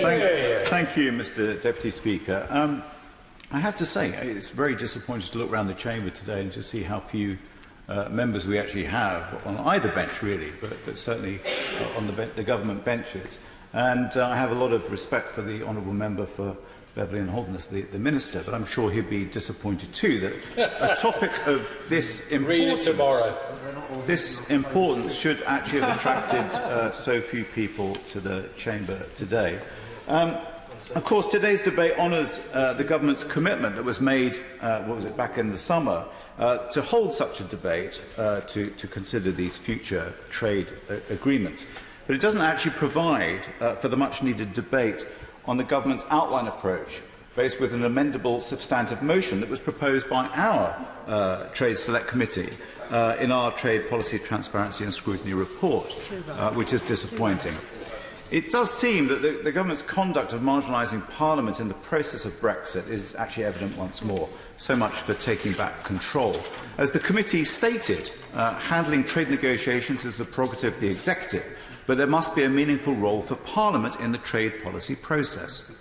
Thank you, Mr. Deputy Speaker. I have to say, it's very disappointing to look around the chamber today and to see how few members we actually have on either bench, really, but certainly on the government benches. And I have a lot of respect for the honourable member for Beverley and Holderness, the Minister, but I'm sure he'd be disappointed too that a topic of this importance should actually have attracted so few people to the chamber today. Of course, today's debate honours the government's commitment that was made, back in the summer, to hold such a debate to consider these future trade agreements. But it doesn't actually provide for the much-needed debate on the government's outline approach, based with an amendable substantive motion that was proposed by our Trade Select Committee in our Trade Policy Transparency and Scrutiny report, which is disappointing. It does seem that the government's conduct of marginalising Parliament in the process of Brexit is actually evident once more. So much for taking back control. As the committee stated, handling trade negotiations is the prerogative of the executive, but there must be a meaningful role for Parliament in the trade policy process.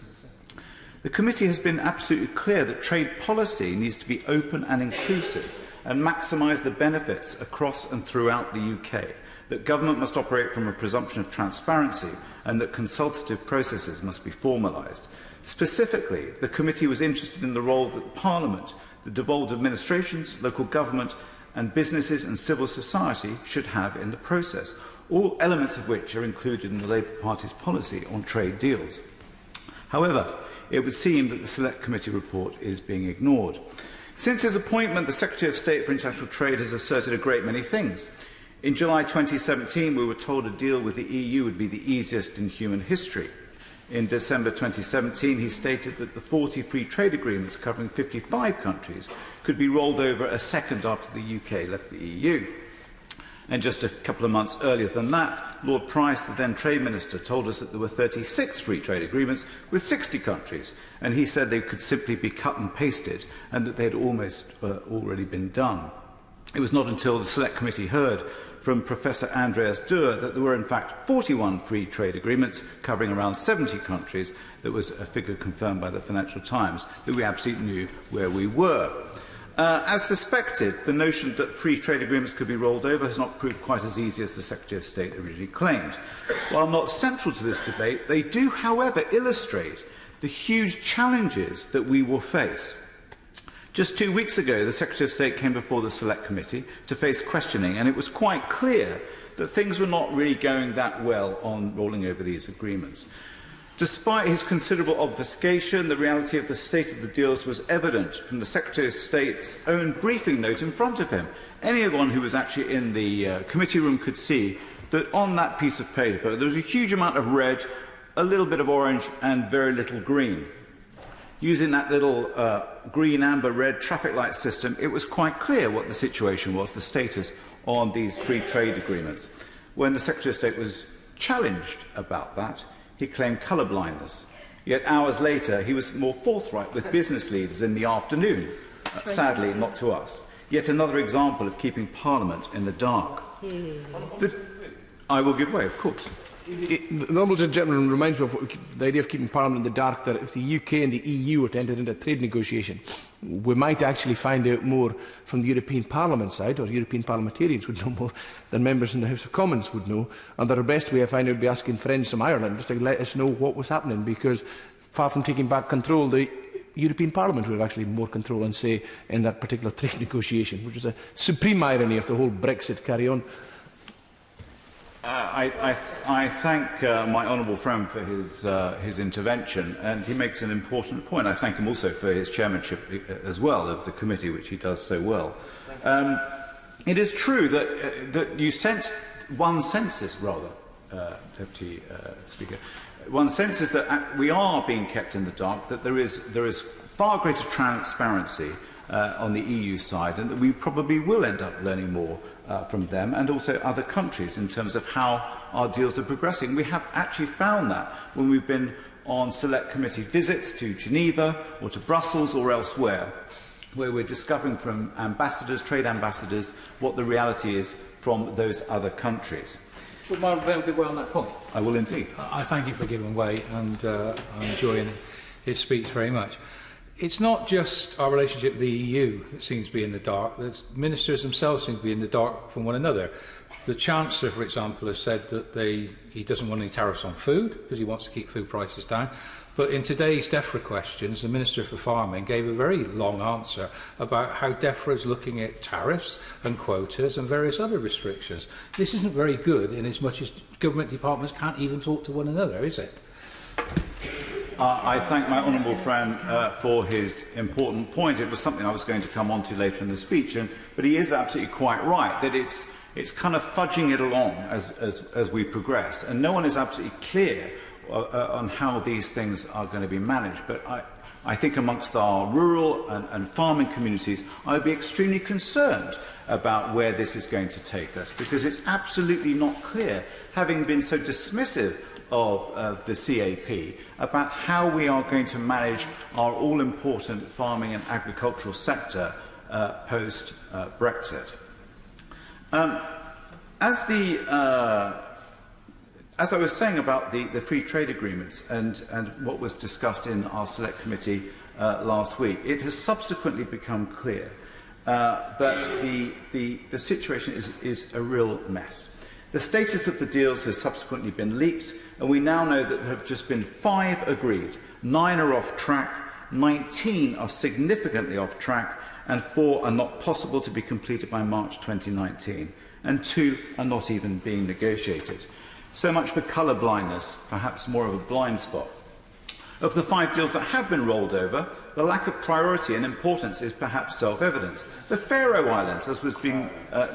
The committee has been absolutely clear that trade policy needs to be open and inclusive and maximise the benefits across and throughout the UK, that government must operate from a presumption of transparency and that consultative processes must be formalised. Specifically, the committee was interested in the role that Parliament, the devolved administrations, local government and businesses and civil society should have in the process, all elements of which are included in the Labour Party's policy on trade deals. However, it would seem that the Select Committee report is being ignored. Since his appointment, the Secretary of State for International Trade has asserted a great many things. In July 2017, we were told a deal with the EU would be the easiest in human history. In December 2017, he stated that the 40 free trade agreements covering 55 countries could be rolled over a second after the UK left the EU. And just a couple of months earlier than that, Lord Price, the then Trade Minister, told us that there were 36 free trade agreements with 60 countries, and he said they could simply be cut and pasted and that they had almost already been done. It was not until the Select Committee heard from Professor Andreas Duhr that there were in fact 41 free trade agreements covering around 70 countries, that was a figure confirmed by the Financial Times, that we absolutely knew where we were. As suspected, the notion that free trade agreements could be rolled over has not proved quite as easy as the Secretary of State originally claimed. While not central to this debate, they do, however, illustrate the huge challenges that we will face. Just 2 weeks ago, the Secretary of State came before the Select Committee to face questioning, and it was quite clear that things were not really going that well on rolling over these agreements. Despite his considerable obfuscation, the reality of the state of the deals was evident from the Secretary of State's own briefing note in front of him. Anyone who was actually in the committee room could see that on that piece of paper there was a huge amount of red, a little bit of orange and very little green. Using that little green, amber, red traffic light system, it was quite clear what the situation was, the status on these free trade agreements. When the Secretary of State was challenged about that, he claimed colour blindness. Yet hours later, he was more forthright with business leaders in the afternoon. Sadly, not to us. Yet another example of keeping Parliament in the dark. I will give way, of course. The Honourable Gentleman reminds me of the idea of keeping Parliament in the dark, that if the UK and the EU were to enter into a trade negotiation, we might actually find out more from the European Parliament side, or European parliamentarians would know more than members in the House of Commons would know, and that our best way of finding out would be asking friends from Ireland just to let us know what was happening, because far from taking back control, the European Parliament would have actually more control and say in that particular trade negotiation, which is a supreme irony of the whole Brexit carry-on. I thank my honourable friend for his intervention, and he makes an important point. I thank him also for his chairmanship as well of the committee, which he does so well. It is true that you sense, one senses rather, Deputy Speaker, one senses that we are being kept in the dark, that there is far greater transparency on the EU side, and that we probably will end up learning more from them and also other countries in terms of how our deals are progressing. We have actually found that when we've been on select committee visits to Geneva or to Brussels or elsewhere, where we're discovering from ambassadors, trade ambassadors, what the reality is from those other countries. Would Martin Vaile give way on that point? I will indeed. I thank you for giving way, and I'm enjoying his speech very much. It's not just our relationship with the EU that seems to be in the dark. The ministers themselves seem to be in the dark from one another. The Chancellor, for example, has said that he doesn't want any tariffs on food because he wants to keep food prices down. But in today's DEFRA questions, the Minister for Farming gave a very long answer about how DEFRA is looking at tariffs and quotas and various other restrictions. This isn't very good in as much as government departments can't even talk to one another, is it? I thank my honourable friend for his important point. It was something I was going to come on to later in the speech, but he is absolutely quite right that it's kind of fudging it along as we progress, and no one is absolutely clear on how these things are going to be managed. But I think amongst our rural and farming communities, I would be extremely concerned about where this is going to take us, because it's absolutely not clear, having been so dismissive of the CAP, about how we are going to manage our all-important farming and agricultural sector post-Brexit. As I was saying about the free trade agreements and what was discussed in our select committee last week, it has subsequently become clear that the situation is a real mess. The status of the deals has subsequently been leaked, and we now know that there have just been 5 agreed. 9 are off track, 19 are significantly off track, and 4 are not possible to be completed by March 2019, and 2 are not even being negotiated. So much for colour blindness, perhaps more of a blind spot. Of the 5 deals that have been rolled over, the lack of priority and importance is perhaps self-evident. The Faroe Islands, as was being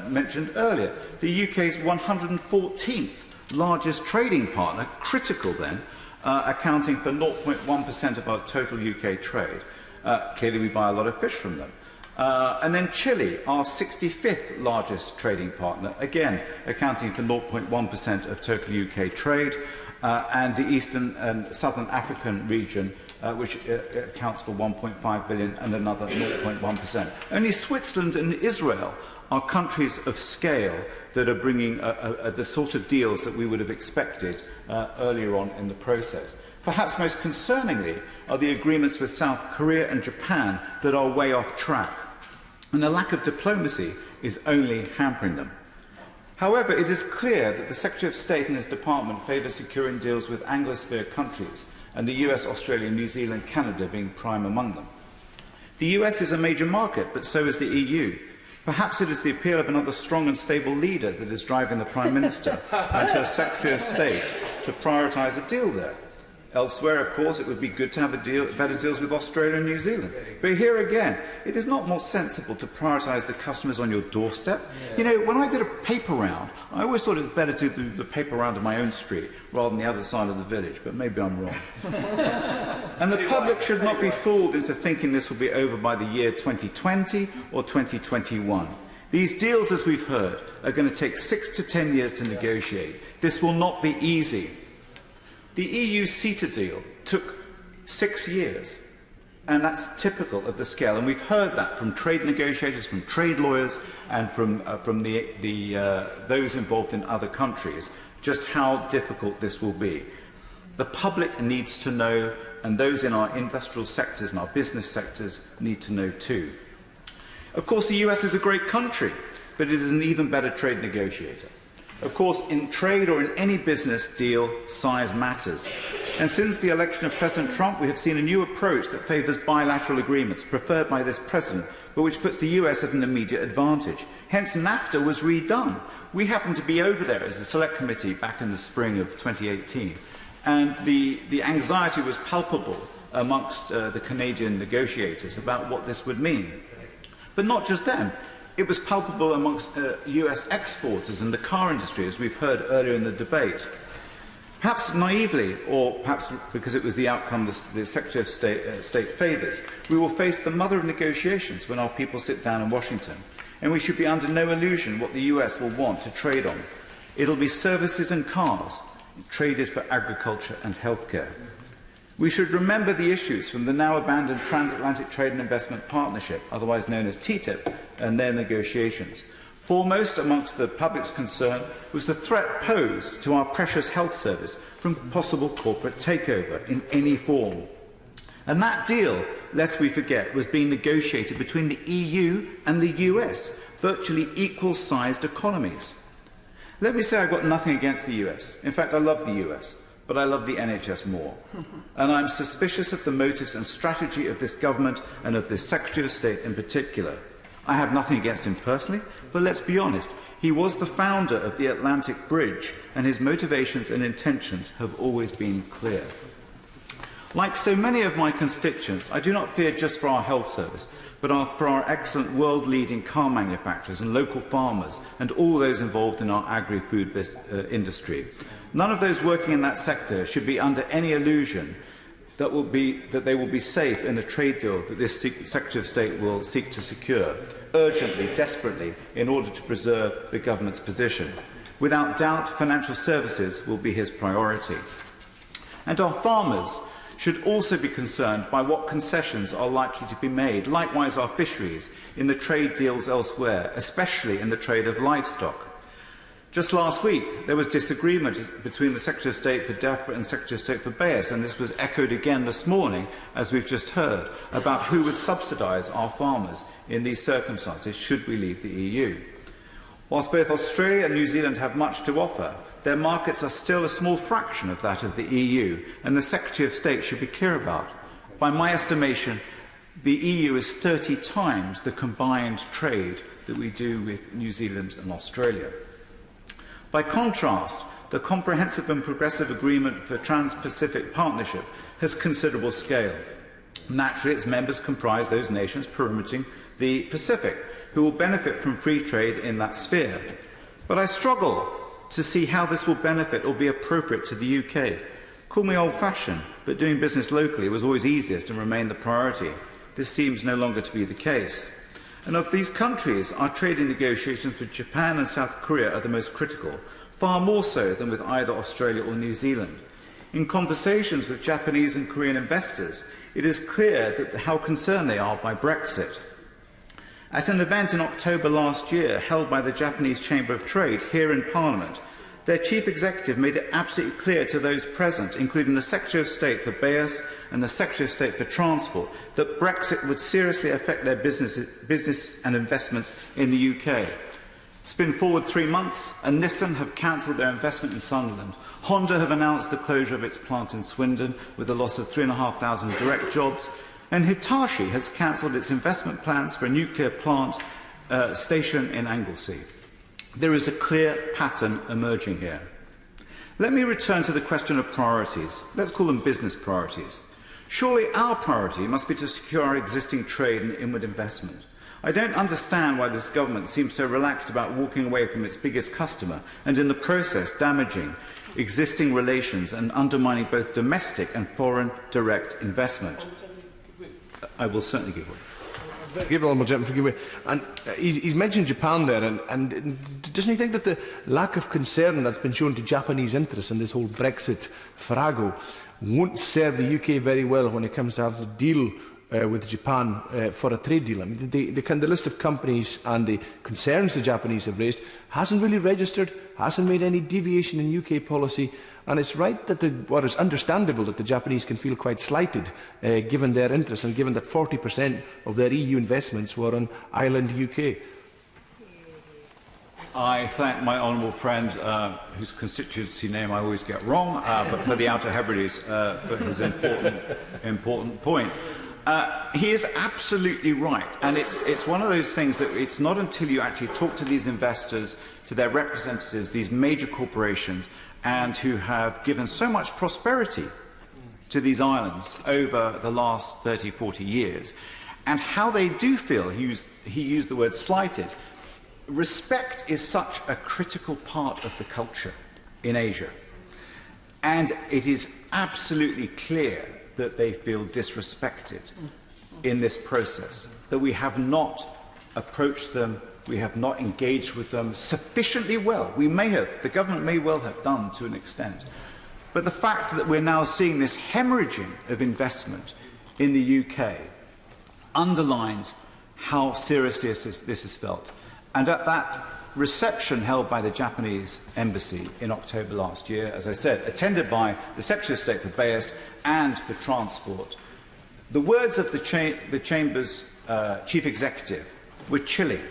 mentioned earlier, the UK's 114th largest trading partner, critical then, accounting for 0.1% of our total UK trade. Clearly we buy a lot of fish from them. And then Chile, our 65th largest trading partner, again accounting for 0.1% of total UK trade, and the Eastern and Southern African region, which accounts for 1.5 billion and another 0.1%. Only Switzerland and Israel are countries of scale that are bringing the sort of deals that we would have expected earlier on in the process. Perhaps most concerningly are the agreements with South Korea and Japan that are way off track, and the lack of diplomacy is only hampering them. However, it is clear that the Secretary of State and his department favour securing deals with Anglosphere countries, and the US, Australia, New Zealand, Canada being prime among them. The US is a major market, but so is the EU. Perhaps it is the appeal of another strong and stable leader that is driving the Prime Minister and her Secretary of State to prioritise a deal there. Elsewhere, of course, it would be good to have better deals with Australia and New Zealand. But here again, it is not more sensible to prioritise the customers on your doorstep. You know, when I did a paper round, I always thought it was better to do the paper round of my own street rather than the other side of the village, but maybe I'm wrong. And the public should not be fooled into thinking this will be over by the year 2020 or 2021. These deals, as we've heard, are going to take 6 to 10 years to negotiate. This will not be easy. The EU CETA deal took 6 years, and that's typical of the scale. And we've heard that from trade negotiators, from trade lawyers, and from those involved in other countries, just how difficult this will be. The public needs to know, and those in our industrial sectors and our business sectors need to know too. Of course, the US is a great country, but it is an even better trade negotiator. Of course, in trade or in any business deal, size matters. And since the election of President Trump, we have seen a new approach that favours bilateral agreements preferred by this president, but which puts the US at an immediate advantage. Hence, NAFTA was redone. We happened to be over there as a select committee back in the spring of 2018, and the anxiety was palpable amongst the Canadian negotiators about what this would mean. But not just them. It was palpable amongst US exporters and the car industry, as we've heard earlier in the debate. Perhaps naively, or perhaps because it was the outcome the Secretary of State favours, we will face the mother of negotiations when our people sit down in Washington, and we should be under no illusion what the US will want to trade on. It'll be services and cars, traded for agriculture and healthcare. We should remember the issues from the now abandoned Transatlantic Trade and Investment Partnership, otherwise known as TTIP, and their negotiations. Foremost amongst the public's concern was the threat posed to our precious health service from possible corporate takeover in any form. And that deal, lest we forget, was being negotiated between the EU and the US, virtually equal-sized economies. Let me say I've got nothing against the US. In fact, I love the US, but I love the NHS more. And I'm suspicious of the motives and strategy of this government and of this Secretary of State in particular. I have nothing against him personally, but let's be honest, he was the founder of the Atlantic Bridge, and his motivations and intentions have always been clear. Like so many of my constituents, I do not fear just for our health service, but for our excellent world-leading car manufacturers and local farmers and all those involved in our agri-food industry. None of those working in that sector should be under any illusion that they will be safe in a trade deal that this Secretary of State will seek to secure, urgently, desperately, in order to preserve the government's position. Without doubt, financial services will be his priority. And our farmers should also be concerned by what concessions are likely to be made, likewise our fisheries, in the trade deals elsewhere, especially in the trade of livestock. Just last week, there was disagreement between the Secretary of State for DEFRA and Secretary of State for BEAS, and this was echoed again this morning, as we've just heard, about who would subsidise our farmers in these circumstances should we leave the EU. Whilst both Australia and New Zealand have much to offer, their markets are still a small fraction of that of the EU, and the Secretary of State should be clear about. By my estimation, the EU is 30 times the combined trade that we do with New Zealand and Australia. By contrast, the Comprehensive and Progressive Agreement for Trans-Pacific Partnership has considerable scale. Naturally, its members comprise those nations permitting the Pacific, who will benefit from free trade in that sphere. But I struggle to see how this will benefit or be appropriate to the UK. Call me old-fashioned, but doing business locally was always easiest and remained the priority. This seems no longer to be the case. And of these countries, our trading negotiations with Japan and South Korea are the most critical, far more so than with either Australia or New Zealand. In conversations with Japanese and Korean investors, it is clear how concerned they are by Brexit. At an event in October last year held by the Japanese Chamber of Trade here in Parliament, their chief executive made it absolutely clear to those present, including the Secretary of State for BEAS and the Secretary of State for Transport, that Brexit would seriously affect their business and investments in the UK. Spin forward 3 months, and Nissan have cancelled their investment in Sunderland. Honda have announced the closure of its plant in Swindon, with a loss of 3,500 direct jobs. And Hitachi has cancelled its investment plans for a nuclear plant station in Anglesey. There is a clear pattern emerging here. Let me return to the question of priorities. Let's call them business priorities. Surely our priority must be to secure our existing trade and inward investment. I don't understand why this government seems so relaxed about walking away from its biggest customer and in the process damaging existing relations and undermining both domestic and foreign direct investment. I will certainly give way. Give Honourable Gentleman for giving way. And he's mentioned Japan there, and doesn't he think that the lack of concern that's been shown to Japanese interests in this whole Brexit farrago won't serve the UK very well when it comes to having to deal with Japan for a trade deal? I mean, the list of companies and the concerns the Japanese have raised hasn't really registered, hasn't made any deviation in UK policy, and it's right that it's understandable that the Japanese can feel quite slighted given their interests and given that 40% of their EU investments were on island UK. I thank my honourable friend, whose constituency name I always get wrong, but for the Outer Hebrides, for his important point. He is absolutely right, and it's one of those things that it's not until you actually talk to these investors, to their representatives, these major corporations, and who have given so much prosperity to these islands over the last 30, 40 years, and how they do feel, he used the word slighted. Respect is such a critical part of the culture in Asia, and it is absolutely clear that they feel disrespected in this process, that we have not approached them, we have not engaged with them sufficiently well. The government may well have done to an extent. But the fact that we're now seeing this hemorrhaging of investment in the UK underlines how seriously this is felt. And at that reception held by the Japanese embassy in October last year, as I said, attended by the Secretary of State for BAES and for Transport, the words of the Chamber's Chief Executive were chilling.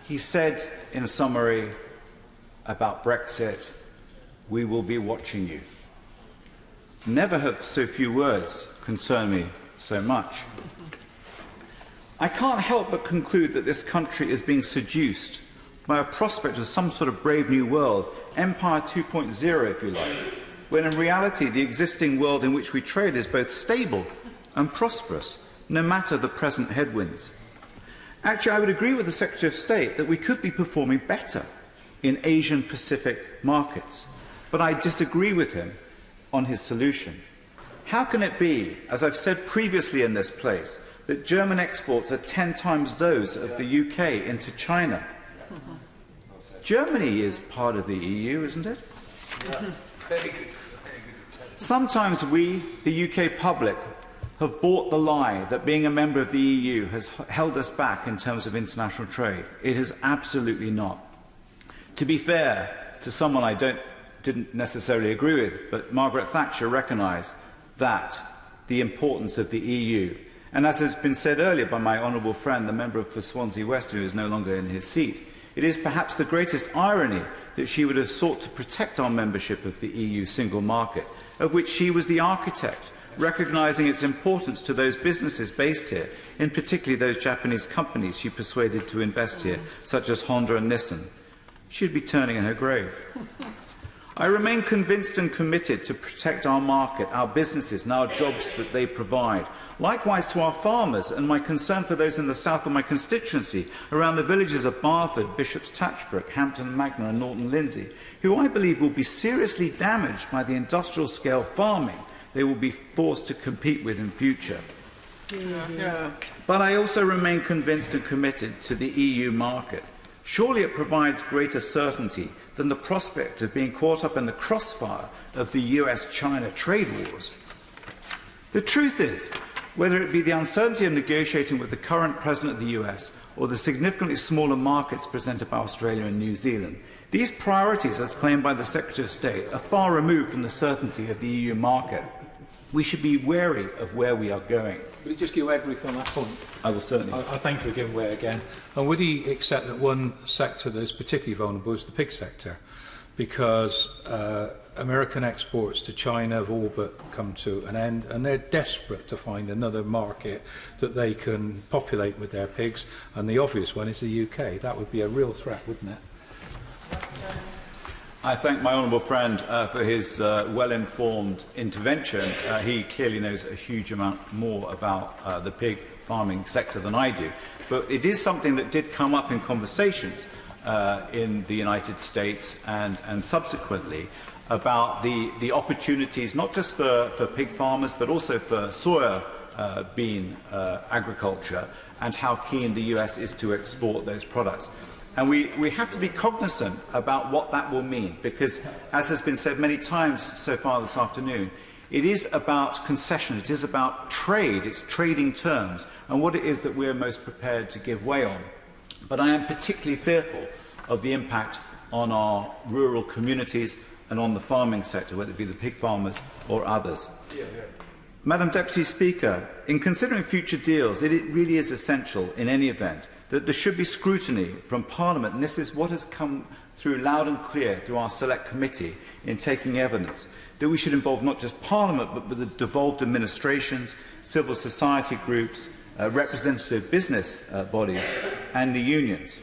He said, in summary, about Brexit, "We will be watching you." Never have so few words concerned me so much. I can't help but conclude that this country is being seduced by a prospect of some sort of brave new world, Empire 2.0 if you like, when in reality the existing world in which we trade is both stable and prosperous, no matter the present headwinds. Actually, I would agree with the Secretary of State that we could be performing better in Asian Pacific markets, but I disagree with him on his solution. How can it be, as I've said previously in this place, that German exports are 10 times those of the UK into China? Germany is part of the EU, isn't it? Very good. Sometimes we, the UK public, have bought the lie that being a member of the EU has held us back in terms of international trade. It has absolutely not. To be fair to someone I didn't necessarily agree with, but Margaret Thatcher recognised that the importance of the EU. And as has been said earlier by my honourable friend, the member for Swansea West, who is no longer in his seat, it is perhaps the greatest irony that she would have sought to protect our membership of the EU single market, of which she was the architect, recognising its importance to those businesses based here, in particular those Japanese companies she persuaded to invest here, such as Honda and Nissan. She'd be turning in her grave. I remain convinced and committed to protect our market, our businesses and our jobs that they provide. Likewise to our farmers and my concern for those in the south of my constituency, around the villages of Barford, Bishop's Tatchbrook, Hampton Magna and Norton Lindsay, who I believe will be seriously damaged by the industrial scale farming they will be forced to compete with in future. But I also remain convinced and committed to the EU market. Surely it provides greater certainty than the prospect of being caught up in the crossfire of the US-China trade wars. The truth is, whether it be the uncertainty of negotiating with the current President of the US or the significantly smaller markets presented by Australia and New Zealand, these priorities, as claimed by the Secretary of State, are far removed from the certainty of the EU market. We should be wary of where we are going. Would he just give a brief on that point? I will certainly. I thank you for giving way again. And would he accept that one sector that is particularly vulnerable is the pig sector? Because American exports to China have all but come to an end, and they're desperate to find another market that they can populate with their pigs, and the obvious one is the UK. That would be a real threat, wouldn't it? I thank my honourable friend for his well-informed intervention. He clearly knows a huge amount more about the pig farming sector than I do. But it is something that did come up in conversations in the United States and subsequently about the opportunities not just for pig farmers but also for soya bean agriculture and how keen the US is to export those products. And we have to be cognizant about what that will mean, because, as has been said many times so far this afternoon, it is about concession, it is about trade, it's trading terms, and what it is that we're most prepared to give way on. But I am particularly fearful of the impact on our rural communities and on the farming sector, whether it be the pig farmers or others. Madam Deputy Speaker, in considering future deals, it really is essential, in any event, that there should be scrutiny from Parliament, and this is what has come through loud and clear through our Select Committee in taking evidence, that we should involve not just Parliament but with the devolved administrations, civil society groups, representative business bodies and the unions.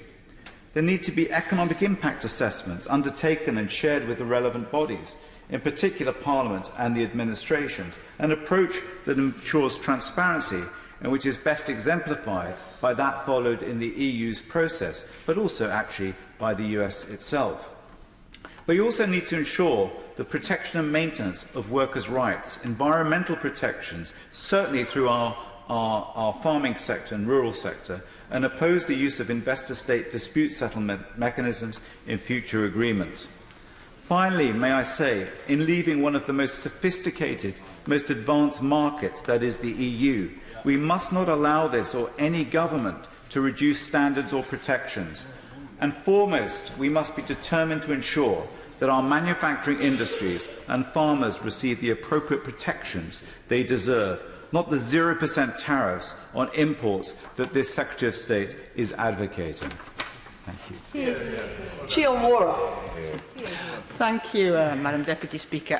There need to be economic impact assessments undertaken and shared with the relevant bodies, in particular Parliament and the administrations, an approach that ensures transparency and which is best exemplified by that followed in the EU's process, but also actually by the US itself. But you also need to ensure the protection and maintenance of workers' rights, environmental protections, certainly through our farming sector and rural sector, and oppose the use of investor-state dispute settlement mechanisms in future agreements. Finally, may I say, in leaving one of the most sophisticated, most advanced markets, that is the EU, we must not allow this or any government to reduce standards or protections. And foremost, we must be determined to ensure that our manufacturing industries and farmers receive the appropriate protections they deserve, not the 0% tariffs on imports that this Secretary of State is advocating. Thank you. Thank you, Madam Deputy Speaker.